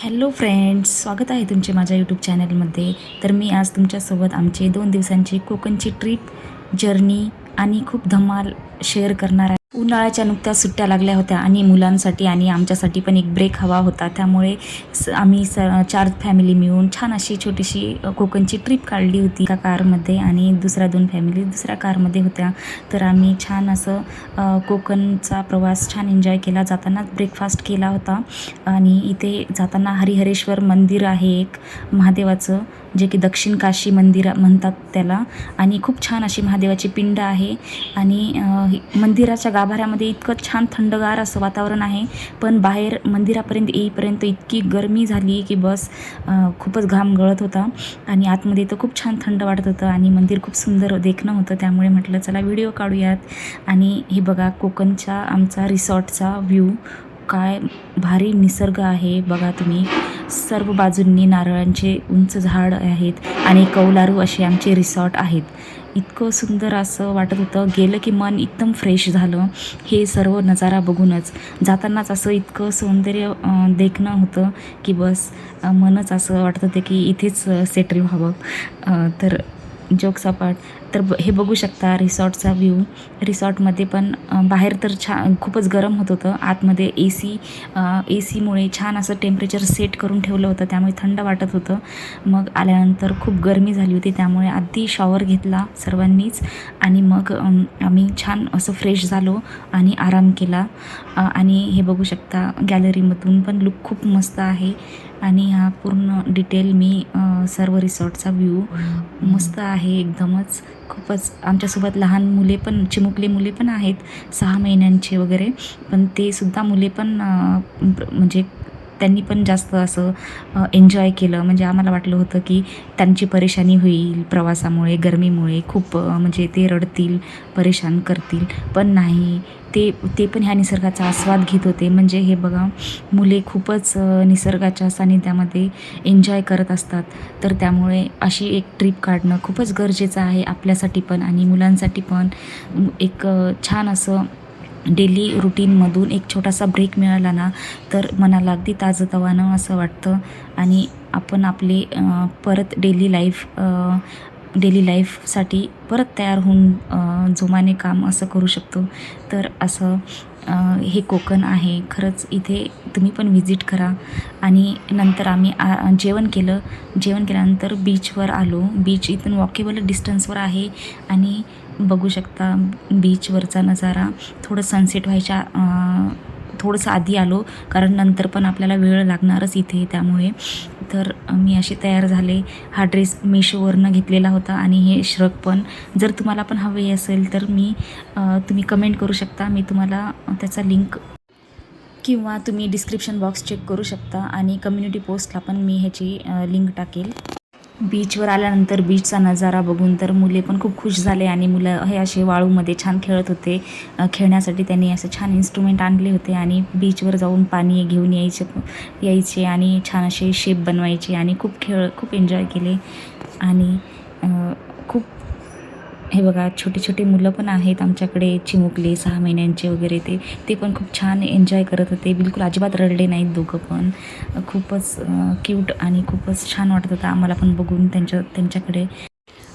Hello friends, स्वागत आहे तुमचे माझ्या यूट्यूब चॅनलमध्ये. तर मी आज तुमच्यासोबत आमची 2 दिवसांची कोकणची ट्रिप, जर्नी आणि खूप धमाल शेअर करणार आहे. उन्हाळ्याच्या नुकत्याच सुट्ट्या लागल्या होत्या आणि मुलांसाठी आणि आमच्यासाठी पण एक ब्रेक हवा होता. त्यामुळे आम्ही 4 फॅमिली मिळून छान अशी छोटीशी कोकणची ट्रिप काढली होती एका कारमध्ये आणि दुसऱ्या 2 फॅमिली दुसऱ्या कारमध्ये होत्या. तर आम्ही छान असं कोकणचा प्रवास छान एन्जॉय केला. जातानाच ब्रेकफास्ट केला होता आणि इथे जाताना हरिहरेश्वर मंदिर आहे एक महादेवाचं, जे की दक्षिण काशी मंदिर म्हणतात त्याला. आणि खूप छान अशी महादेवाची पिंड आहे आणि मंदिराच्या गाभाऱ्यामध्ये इतकं छान थंडगार असं वातावरण आहे. पण बाहेर मंदिरापर्यंत येईपर्यंत इतकी गरमी झाली की बस, खूपच घाम गळत होता आणि आतमध्ये तर खूप छान थंड वाटत होतं आणि मंदिर खूप सुंदर देखणं होतं. त्यामुळे म्हटलं चला व्हिडिओ काढूयात. आणि हे बघा कोकणच्या आमचा रिसॉर्टचा व्ह्यू, काय भारी निसर्ग आहे बघा तुम्ही. सर्व बाजूंनी नारळांचे उंच झाड आहेत आणि कौलारू असे आमचे रिसॉर्ट आहेत. इतकं सुंदर असं वाटत होतं, गेलं की मन एकदम फ्रेश झालं हे सर्व नजारा बघूनच. जातानाच असं इतकं सौंदर्य देखणं होतं की बस मनच असं वाटत होते की इथेच सेटल व्हावं. तर जोक्स अपार्ट, तर हे बघू शकता रिसॉर्टचा व्ह्यू. रिसॉर्टमध्ये पण बाहेर तर खूपच गरम होत होतं, आतमध्ये ए सीमुळे छान असं टेम्परेचर सेट करून ठेवलं होतं, त्यामुळे थंड वाटत होतं. मग आल्यानंतर खूप गरमी झाली होती, त्यामुळे आधी शॉवर घेतला सर्वांनीच आणि मग आम्ही छान असं फ्रेश झालो आणि आराम केला. आणि हे बघू शकता गॅलरीमधून पण लुक खूप मस्त आहे आणि हा पूर्ण डिटेल मी सर्व रिसॉर्टचा व्ह्यू मस्त आहे एकदमच. खूपच आमच्यासोबत लहान मुले पण, चिमुकले मुले पण आहेत 6 महिन्यांचे वगैरे, पण ते सुद्धा मुले पण म्हणजे त्यांनी पण जास्त असं एन्जॉय केलं. म्हणजे आम्हाला वाटलं होतं की त्यांची परेशानी होईल प्रवासामुळे, गरमीमुळे खूप, म्हणजे ते रडतील, परेशान करतील, पण नाही, ते पण ह्या निसर्गाचा आस्वाद घेत होते. म्हणजे हे बघा, मुले खूपच निसर्गाच्या सानिध्यामध्ये एन्जॉय करत असतात. तर त्यामुळे अशी एक ट्रिप काढणं खूपच गरजेचं आहे आपल्यासाठी पण आणि मुलांसाठी पण. एक छान असं डेली रुटीनमधून एक छोटासा ब्रेक मिळाला ना, तर मनाला अगदी ताजंतवानं असं वाटतं आणि आपण आपले परत डेली लाईफसाठी परत तयार होऊन जोमाने काम असं करू शकतो. तर असं हे कोकण आहे खरंच. इथे तुम्ही पण व्हिजिट करा. आणि नंतर आम्ही जेवण केलं. जेवण केल्यानंतर बीचवर आलो. बीच इथून वॉकेबल डिस्टन्सवर आहे आणि बघू शकता बीचवरचा नजारा. थोडं सनसेट व्हायच्या थोडंसं आधी आलो, कारण नंतर पण आपल्याला वेळ लागणारच इथे, त्यामुळे. तर मी अशी तयार झाले. हा ड्रेस मिशोवरनं घेतलेला होता आणि हे श्रग पण. जर तुम्हाला पण हवे असेल तर तुम्ही कमेंट करू शकता, मी तुम्हाला त्याचा लिंक, किंवा तुम्ही डिस्क्रिप्शन बॉक्स चेक करू शकता आणि कम्युनिटी पोस्टला पण मी ह्याची लिंक टाकेल. बीचवर आल्यानंतर बीचचा नजारा बघून तर मुले पण खूप खुश झाले आणि मुलं हे असे वाळूमध्ये छान खेळत होते. खेळण्यासाठी त्यांनी असं छान इन्स्ट्रुमेंट आणले होते आणि बीचवर जाऊन पाणी घेऊन यायचे आणि छान असे शेप बनवायचे आणि खूप एन्जॉय केले. आणि खूप, हे बघा छोटे छोटे मुलं पण आहेत आमच्याकडे, चिमुकले 6 महिन्यांचे वगैरे, ते पण खूप छान एन्जॉय करत होते. बिलकुल अजिबात रडले नाहीत दोघं पण. खूपच क्यूट आणि खूपच छान वाटत होतं आम्हाला पण बघून त्यांच्याकडे.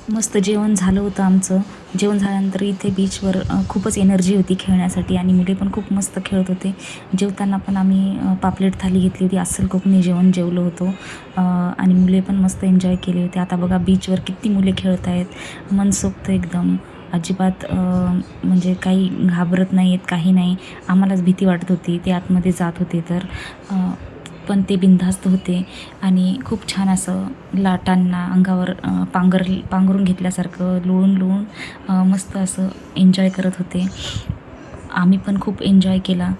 मस्त जेवण झालं होतं आमचं. जेवण झाल्यानंतर इथे बीचवर खूपच एनर्जी होती खेळण्यासाठी आणि मुले पण खूप मस्त खेळत होते. जेवताना पण आम्ही पापलेट थाली घेतली होती. अस्सल कोकणी जेवण जेवलो होतो आणि मुले पण मस्त एन्जॉय केले होते. आता बघा बीचवर किती मुले खेळत आहेत, मनसोक्त एकदम. अजिबात म्हणजे काही घाबरत नाही आहेत, काही नाही. आम्हालाच भीती वाटत होती, ते आतमध्ये जात होते तर, पण ते बिनधास्त होते आणि खूप छान असं लाटांना अंगावर पांघरून घेतल्यासारखं लोळून मस्त असं एन्जॉय करत होते. आम्ही पण खूप एन्जॉय केला,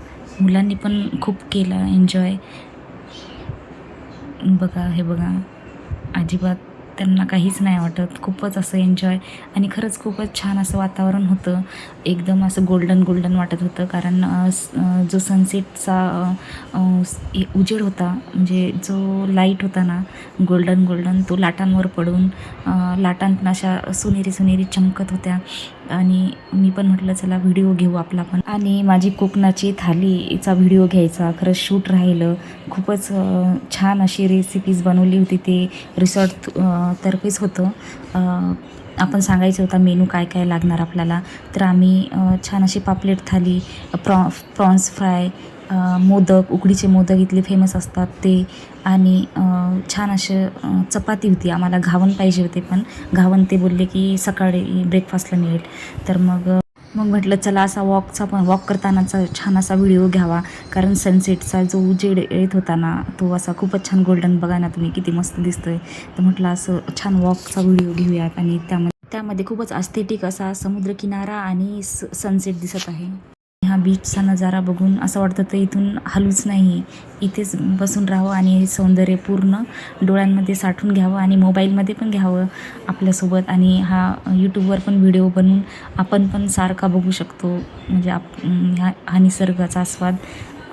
मुलांनी पण खूप केला एन्जॉय. बघा, हे बघा, अजिबात त्यांना काहीच नाही वाटत. खूपच असं एन्जॉय आणि खरंच खूपच छान असं वातावरण होतं. एकदम असं गोल्डन वाटत होतं, कारण जो सनसेटचा उजेड होता, म्हणजे जो लाईट होता ना गोल्डन, तो लाटांवर पडून लाटांना अशा सोनेरी चमकत होत्या. आणि मी पण म्हटलं चला व्हिडिओ घेऊ आपला पण. आणि माझी कोकणाची थालीचा व्हिडिओ घ्यायचा खरंच शूट राहिलं. खूपच छान अशी रेसिपीज बनवली होती. ते रिसॉर्ट तर्फेच होतं. आपण सांगायचं होता मेनू काय काय लागणार आपल्याला. तर आम्ही छान अशी पापलेट थाली, प्रॉन्स फ्राय, मोदक, उकडीचे मोदक इथले फेमस असतात ते, आणि छान असे चपाती होती. आम्हाला घावण पाहिजे होते, पण घावण ते बोलले की सकाळी ब्रेकफास्टला मिळेल. तर मग म्हटलं चला असा वॉक करतानाचा छान असा व्हिडिओ घ्यावा, कारण सनसेटचा जो उजेड येत होता ना तो असा खूपच छान गोल्डन. बघा ना तुम्ही किती मस्त दिसतोय. तर म्हटलं असं छान वॉकचा व्हिडिओ घेऊयात. आणि त्यामध्ये खूपच एस्थेटिक असा समुद्रकिनारा आणि सनसेट दिसत आहे. हा बीचचा नजारा बघून असं वाटतं तर इथून हलूच नाही, इथेच बसून राहावं आणि हे सौंदर्य पूर्ण डोळ्यांमध्ये साठवून घ्यावं आणि मोबाईलमध्ये पण घ्यावं आपल्यासोबत. आणि हा यूट्यूबवर पण व्हिडिओ बनवून आपण पण सारखा बघू शकतो. म्हणजे हा निसर्गाचा आस्वाद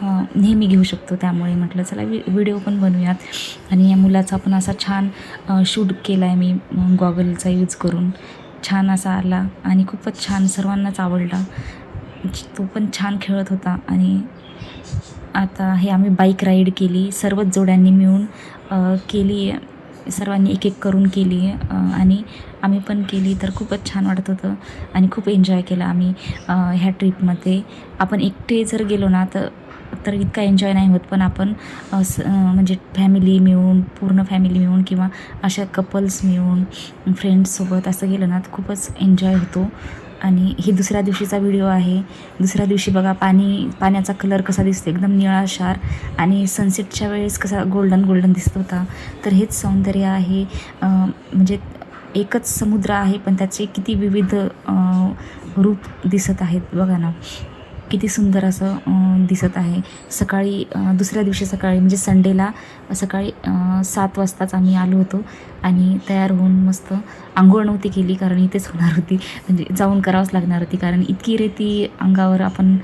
नेहमी घेऊ शकतो. त्यामुळे म्हटलं चला व्हिडिओ पण बनवूयात. आणि या मुलाचा पण असा छान शूट केला आहे मी गॉगलचा यूज करून. छान असा आला आणि खूपच छान सर्वांनाच आवडला. तो पण छान खेळत होता. आणि आता हे आम्ही बाईक राईड केली सर्वच जोड्यांनी मिळून केली. सर्वांनी एक एक करून केली आणि आम्ही पण केली. तर खूपच छान वाटत होतं आणि खूप एन्जॉय केला आम्ही ह्या ट्रिपमध्ये. आपण एकटे जर गेलो ना तर इतका एन्जॉय नाही होत, पण आपण म्हणजे फॅमिली मिळून, पूर्ण फॅमिली मिळून किंवा अशा कपल्स मिळून फ्रेंड्ससोबत असं गेलं ना तर खूपच एन्जॉय होतो. आणि ही दुसऱ्या दिवशीचा व्हिडिओ आहे. दुसऱ्या दिवशी बघा पाण्याचा कलर कसा दिसतो, एकदम निळाशार, आणि सनसेटच्या वेळेस कसा गोल्डन दिसत होता. तर हेच सौंदर्य आहे. म्हणजे एकच समुद्र आहे पण त्याचे किती विविध रूप दिसत आहेत बघा ना. किती सुंदर असं दिसत आहे. सकाळी दुसऱ्या दिवशी सकाळी म्हणजे संडेला सकाळी 7 वाजताच आम्ही आलो होतो आणि तयार होऊन मस्त अंघोळ नव्हती केली, कारण इथेच होणार होती, म्हणजे जाऊन करावंच लागणार होती, कारण इतकी रेती अंगावर आपण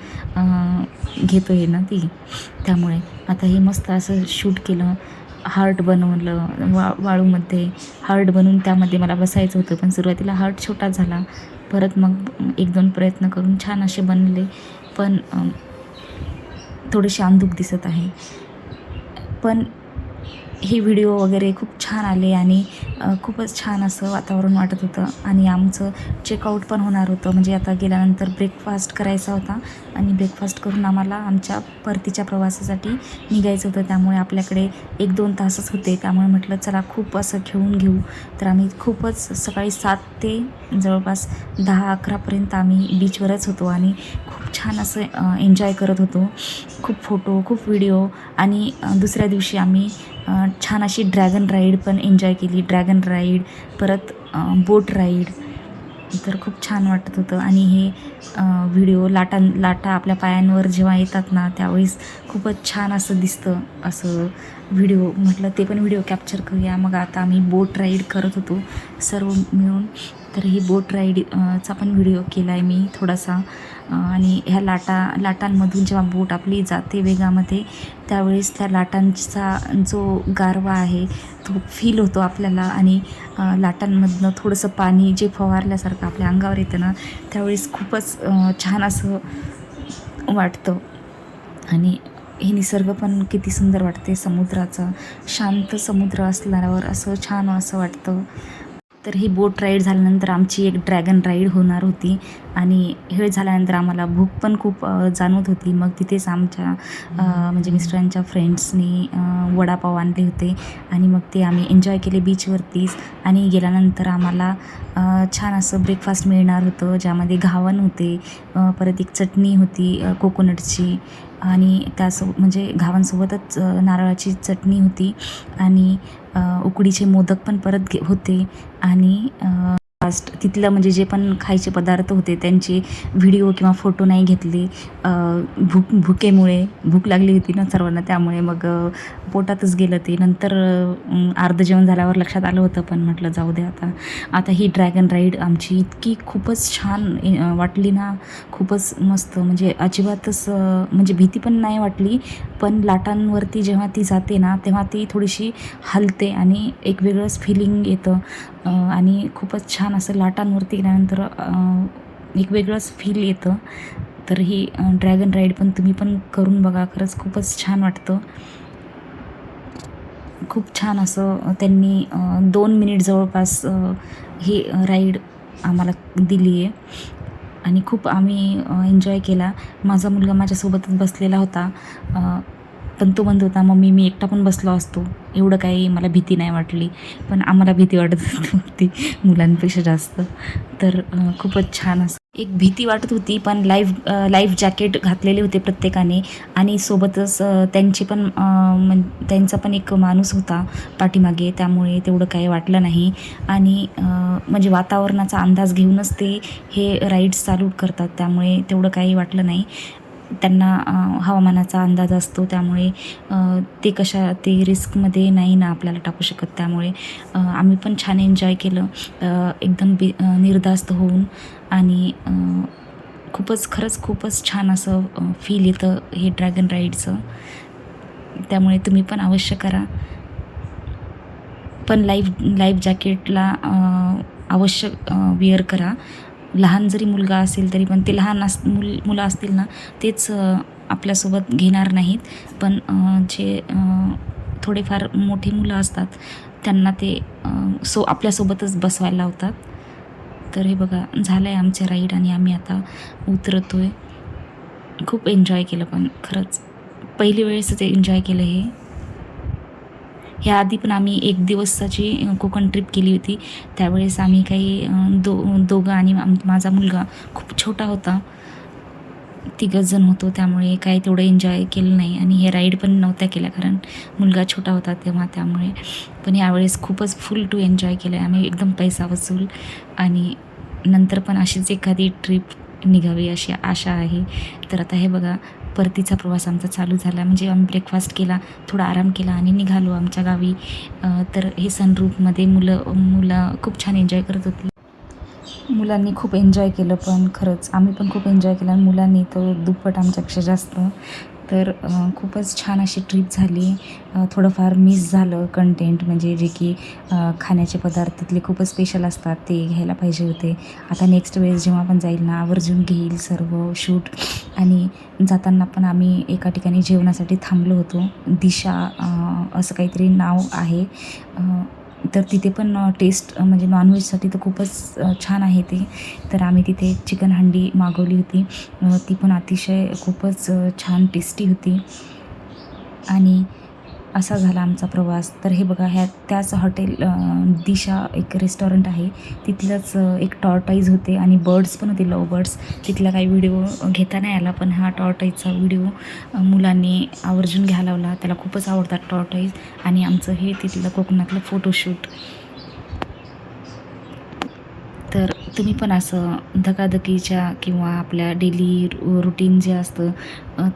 घेतो आहे ना ती. त्यामुळे आता हे मस्त असं शूट केलं. हार्ट बनवलं वाळूमध्ये. हार्ट बनवून त्यामध्ये मला बसायचं होतं, पण सुरुवातीला हार्ट छोटा झाला. परत मग 1-2 प्रयत्न करून छान असे बनले, पण थोडेसे अंधुक दिसत आहे. पण हे व्हिडिओ वगैरे खूप छान आले आणि खूपच छान असं वातावरण वाटत होतं. आणि आमचं चेकआउट पण होणार होतं, म्हणजे आता गेल्यानंतर ब्रेकफास्ट करायचा होता आणि ब्रेकफास्ट करून आम्हाला आमच्या परतीच्या प्रवासासाठी निघायचं होतं. त्यामुळे आपल्याकडे 1-2 तासच होते. त्यामुळे म्हटलं चला खूप असं खेळून घेऊ. तर आम्ही खूपच सकाळी 7 ते जवळपास 10-11पर्यंत आम्ही बीचवरच होतो आणि खूप छान असं एन्जॉय करत होतो. खूप फोटो, खूप व्हिडिओ. आणि दुसऱ्या दिवशी आम्ही छान अशी ड्रॅगन राईड पण एन्जॉय केली. ड्रॅगन राईड, परत बोट राईड. तर खूप छान वाटत होतं. आणि हे व्हिडिओ लाटा आपल्या पायांवर जेव्हा येतात ना त्यावेळेस खूपच छान असं दिसतं. असं व्हिडिओ म्हटलं ते पण व्हिडिओ कॅप्चर करूया. मग आता आम्ही बोट राईड करत होतो सर्व मिळून. तर ही बोट राईड चा पण व्हिडिओ केला आहे मी थोडासा. आणि ह्या लाटांमधून जेव्हा बोट आपली जाते वेगामध्ये त्यावेळेस त्या लाटांचा जो गारवा आहे तो फील होतो आपल्याला. आणि लाटांमधनं थोडंसं पाणी जे फवारल्यासारखं आपल्या अंगावर येतं ना त्यावेळेस खूपच छान असं वाटतं. आणि हे निसर्ग पण किती सुंदर वाटते समुद्राचा. शांत समुद्र असल्यावर असं छान असं वाटतं. तर ही बोट राईड झाल्यानंतर आमची एक ड्रॅगन राईड होणार होती. आणि हे झाल्यानंतर आम्हाला भूक पण खूप जाणवत होती. मग तिथेच आमच्या म्हणजे मिस्टरांच्या फ्रेंड्सनी वडापाव आणले होते आणि मग ते आम्ही एन्जॉय केले बीचवरतीच. आणि गेल्यानंतर आम्हाला छान असं ब्रेकफास्ट मिळणार होतं, ज्यामध्ये घावण होते, परत एक चटणी होती कोकोनटची, आणि म्हणजे घावणसोबतच नारळाची चटणी होती, आणि उकडीचे मोदक पण परत होते. आणि तिथलं म्हणजे जे पण खायचे पदार्थ होते त्यांचे व्हिडिओ किंवा फोटो नाही घेतले. भुकेमुळे भूक लागली होती ना सर्वांना, त्यामुळे मग पोटातच गेलं ते. नंतर अर्धं जेवण झाल्यावर लक्षात आलं होतं, पण म्हटलं जाऊ दे आता ही ड्रॅगन राईड आमची इतकी खूपच छान वाटली ना. खूपच मस्त, म्हणजे अजिबातच म्हणजे भीती पण नाही वाटली, पण लाटांवरती जेव्हा ती जाते ना तेव्हा ती थोडीशी हलते आणि एक वेगळंच फिलिंग येतं. आणि खूपच छान असं लाटांवरती गेल्यानंतर एक वेगळंच फील येतं. तर ही ड्रॅगन राईड पण तुम्ही पण करून बघा, खरंच खूपच छान वाटतं. खूप छान असं त्यांनी 2 मिनिट जवळपास ही राईड आम्हाला दिली आहे आणि खूप आम्ही एन्जॉय केला. माझा मुलगा माझ्यासोबतच बसलेला होता. पण तो म्हणत होता, "मम्मी मी एकटा पण बसलो असतो, एवढं काही मला भीती नाही वाटली." पण आम्हाला भीती वाटत होती मुलांपेक्षा जास्त. तर खूपच छान असं एक भीती वाटत होती, पण लाईफ जॅकेट घातलेले होते प्रत्येकाने आणि सोबतच त्यांची पण त्यांचा पण एक माणूस होता पाठीमागे, त्यामुळे तेवढं काही वाटलं नाही. आणि म्हणजे वातावरणाचा अंदाज घेऊनच ते हे राईड्स चालू करतात, त्यामुळे तेवढं काही वाटलं नाही. त्यांना हवामानाचा अंदाज असतो, त्यामुळे ते रिस्कमध्ये नाही ना आपल्याला टाकू शकत. त्यामुळे आम्ही पण छान एन्जॉय केलं एकदम निर्धास्त होऊन. आणि खरंच खूपच छान असं फील येतं हे ड्रॅगन राईडचं. त्यामुळे तुम्ही पण अवश्य करा. पण लाईफ जॅकेटला अवश्य विअर करा. लहान जरी मुलगा असेल तरी पण ते लहान मुलं असतील ना, तेच आपल्यासोबत घेणार नाहीत. पण जे थोडेफार मोठी मुलं असतात त्यांना ते आपल्यासोबतच बसवायला लावतात. तर हे बघा झालं आहे आमचं राईड आणि आम्ही आता उतरतो आहे. खूप एन्जॉय केलं, पण खरंच पहिली वेळेसच एन्जॉय केलं हे. ह्याआधी पण आम्ही 1 दिवसाची कोकण ट्रिप केली होती. त्यावेळेस आम्ही काही दोघं आणि माझा मुलगा खूप छोटा होता, 3घच जण होतो, त्यामुळे काही तेवढं एन्जॉय केलं नाही. आणि हे राईड पण नव्हत्या केल्या कारण मुलगा छोटा होता तेव्हा, त्यामुळे. पण यावेळेस खूपच फुल टू एन्जॉय केलं आहे आम्ही, एकदम पैसा वसूल. आणि नंतर पण अशीच एखादी ट्रिप निघावी अशी आशा आहे. तर आता हे बघा परतीचा प्रवास आमचा चालू झाला. म्हणजे आम्ही ब्रेकफास्ट केला, थोडा आराम केला आणि निघालो आमच्या गावी. तर हे सनरूफमध्ये मुलं खूप छान एन्जॉय करत होती. मुलांनी खूप एन्जॉय केलं, पण खरंच आम्ही पण खूप एन्जॉय केला आणि मुलांनी तो दुप्पट आमच्यापेक्षा जास्त. तर खूपच छान अशी ट्रिप झाली. थोडंफार मिस झालं कंटेंट, म्हणजे जे की खाण्याचे पदार्थ तिथले खूपच स्पेशल असतात, ते घ्यायला पाहिजे होते. आता नेक्स्ट वेळेस जेव्हा आपण जाईल ना, आवर्जून घेईल सर्व शूट. आणि जाताना पण आम्ही एका ठिकाणी जेवणासाठी थांबलो होतो. दिशा असं काहीतरी नाव आहे. तर तिथे पण टेस्ट म्हणजे नॉनव्हेजसाठी तर खूपच छान आहे ते. तर आम्ही तिथे चिकन हंडी मागवली होती. ती पण अतिशय खूपच छान टेस्टी होती. आणि असा झाला आमचा प्रवास. तर हे बघा त्याच हॉटेल दिशा एक रेस्टॉरंट आहे, तिथलंच एक टॉर्टाईज होते आणि बर्ड्स पण होते, लव्ह बर्ड्स. तिथला काही व्हिडिओ घेता नाही आला, पण हा टॉर्टाईजचा व्हिडिओ मुलांनी आवर्जून घ्यायला लावला. त्याला खूपच आवडतात टॉर्टाईज. आणि आमचं हे तिथलं कोकणातलं फोटोशूट. तर तुम्ही पण असं धकाधकीच्या किंवा आपल्या डेली रुटीन जे असतं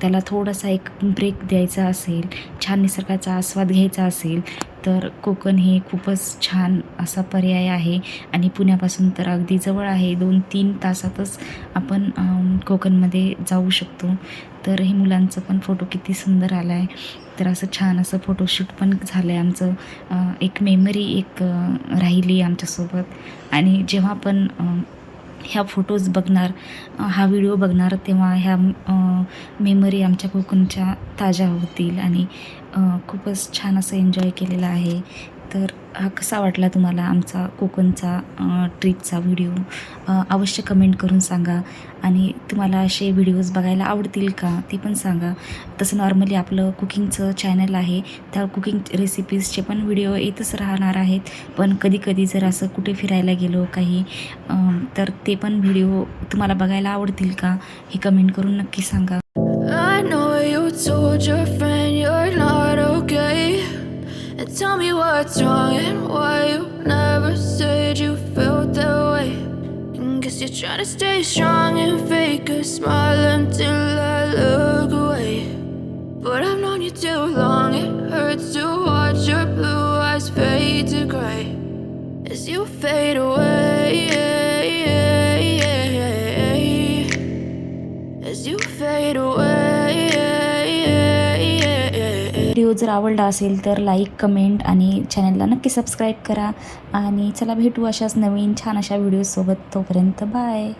त्याला थोडासा एक ब्रेक द्यायचा असेल, छान निसर्गाचा आस्वाद घ्यायचा असेल, तर कोकण हे खूपच छान असा पर्याय आहे. आणि पुण्यापासून तर अगदी जवळ आहे, 2-3 तासातच आपण कोकणमध्ये जाऊ शकतो. तर हे मुलांचं पण फोटो किती सुंदर आला आहे. तर असं छान असं फोटोशूट पण झालं आहे आमचं. एक मेमरी राहिली आमच्यासोबत. आणि जेव्हा आपण ह्या फोटोज बघणार, हा व्हिडिओ बघणार, तेव्हा ह्या मेमरी आमच्या कोकणच्या ताज्या होतील. आणि खूपच छान असं एन्जॉय केलेलं आहे. तर हा कसा वाटला तुम्हाला आमचा कोकणचा ट्रिपचा व्हिडिओ? अवश्य कमेंट करून सांगा. आणि तुम्हाला असे व्हिडिओज बघायला आवडतील का ते पण सांगा. तसं नॉर्मली आपलं कुकिंगचं चॅनल आहे, त्या कुकिंग रेसिपीजचे पण व्हिडिओ येतच राहणार आहेत. पण कधीकधी जर असं कुठे फिरायला गेलो काही, तर ते पण व्हिडिओ तुम्हाला बघायला आवडतील का हे कमेंट करून नक्की सांगा. I know you told your friend you're not okay, and tell me what's wrong and why you never said you felt that way. And guess you're trying to stay strong and fake a smile until I look away. But I've known you too long, it hurts to watch your blue eyes fade to gray as you fade away, as you fade away. Video जर आवडला असेल तर like, comment आणि चॅनलला नक्की subscribe करा. आणि चला भेटू अशाच नवीन छान अशा व्हिडिओसोबत. तोपर्यंत बाय.